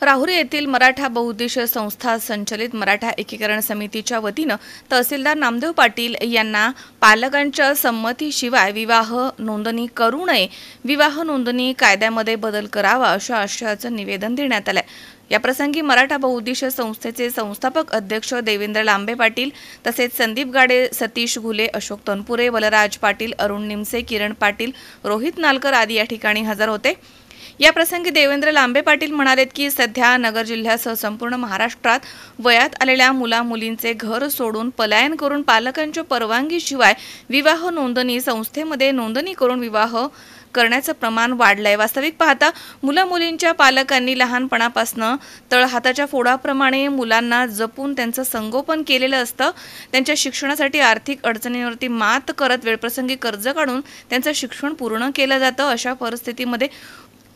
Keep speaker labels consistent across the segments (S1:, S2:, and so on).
S1: राहुरी येथील मराठा बहुउद्देशीय संस्था संचलित मराठा एकीकरण समितीच्या वतीनं तहसीलदार नामदेव पाटील यांना पालकांच्या संमतीशिवाय विवाह नोंदणी करू नये, विवाह नोंदणी कायद्यामध्ये बदल करावा अशा आशयाचं निवेदन देण्यात आलं। या प्रसंगी मराठा बहुउद्देशीय संस्थेचे संस्थापक अध्यक्ष देवेंद्र लांबे पाटील तसेच संदीप गाडे, सतीश घुले, अशोक तनपुरे, वलराज पाटील, अरुण निमसे, किरण पाटील, रोहित नालकर आदी या ठिकाणी हजर होते। या प्रसंगी देवेंद्र लांबे पाटील म्हणालेत की सध्या नगर जिल्ह्यासह संपूर्ण महाराष्ट्रात वयात आलेल्या मुला-मुलींचे घर सोडून पलायन करून पालकांच्या परवानगीशिवाय विवाह नोंदणी संस्थेमध्ये नोंदणी करून विवाह करण्याचं प्रमाण वाढलंय। वास्तविक पाहता मुला-मुलींच्या पालकांनी लहानपणापासून तळहाताच्या फोडाप्रमाणे मुलांना जपून त्यांचं संगोपन केलेलं असतं। त्यांच्या शिक्षणासाठी आर्थिक अडचणींवरती मात करत वेळप्रसंगी कर्ज काढून त्यांचं शिक्षण पूर्ण केलं जातं। अशा परिस्थितीमध्ये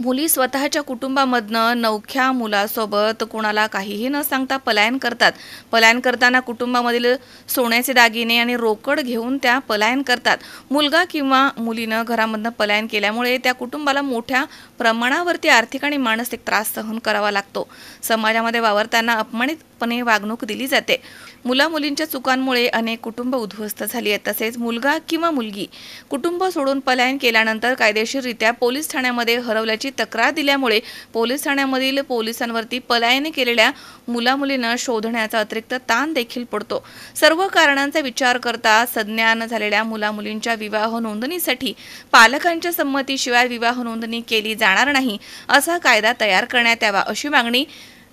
S1: मुली स्वतःच्या कुटुंबामधनं नवख्या मुलासोबत कोणाला काहीही न सांगता पलायन करतात। पलायन करताना कुटुंबामधील सोन्याचे दागिने आणि रोकड घेऊन त्या पलायन करतात। मुलगा किंवा मुलीनं घरामधनं पलायन केल्यामुळे त्या कुटुंबाला मोठ्या प्रमाणावरती आर्थिक आणि मानसिक त्रास सहन करावा लागतो। समाजामध्ये वावरताना अपमानितपणे वागणूक दिली जाते। मुला-मुलींच्या चुकांमुळे अनेक कुटुंब उद्ध्वस्त झाली आहेत। तसेच मुलगा किंवा मुलगी कुटुंब सोडून पलायन केल्यानंतर कायदेशीररित्या पोलीस ठाण्यामध्ये हरवल्याची तक्रार दिल्यामुळे पोलीस ठाण्यामधील पोलिसांवरती पलायन केलेल्या मुला-मुलींना शोधण्याचा अतिरिक्त ताण देखील पडतो। सर्व कारणांचा विचार करता सज्ञान झालेल्या मुला-मुलींच्या विवाह नोंदणीसाठी पालकांच्या संमतीशिवाय विवाह नोंदणी केली जाणार नाही असा कायदा तयार करण्यात यावा अशी मागणी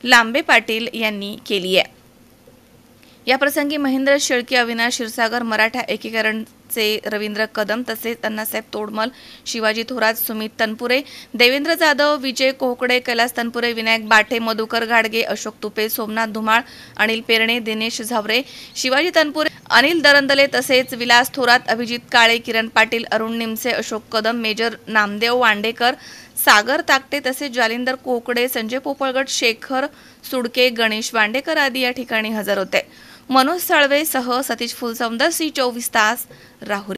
S1: लांबे पाटील यांनी केली आहे। या प्रसंगी महेंद्र शेळके, अविनाश क्षीरसागर, मराठा एकीकरणचे रवींद्र कदम तसेच अण्णासाहेब तोडमल, शिवाजी थोरात, सुमित तनपुरे, देवेंद्र जाधव, विजय कोहकडे, कैलास तनपुरे, विनायक बाठे, मधुकर घाडगे, अशोक तुपे, सोमनाथ धुमाळ, अनिल पेरणे, दिनेश झावरे, शिवाजी तनपुरे, अनिल दरंदले तसेच विलास थोरात, अभिजित काळे, किरण पाटील, अरुण निमसे, अशोक कदम, मेजर नामदेव वांडेकर, सागर ताकटे तसेच जालिंदर कोकडे, संजय पोपळगट, शेखर सुडके, गणेश वांडेकर आदी या ठिकाणी हजर होते। मनोज साळवे सह सतीश फुलसौंदर, सी 24 तास, राहुरी।